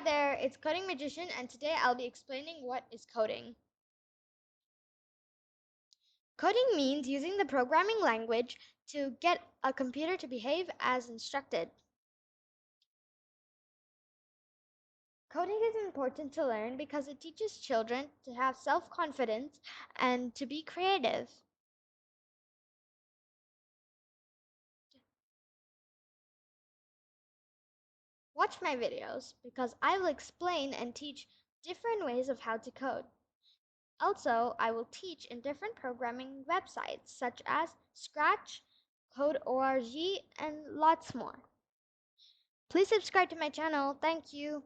there, it's Coding Magician, and today I'll be explaining what is coding. Coding means using the programming language to get a computer to behave as instructed. Coding is important to learn because it teaches children to have self-confidence and to be creative. Watch my videos because I will explain and teach different ways of how to code. Also, I will teach in different programming websites such as Scratch, Code.org, and lots more. Please subscribe to my channel. Thank you.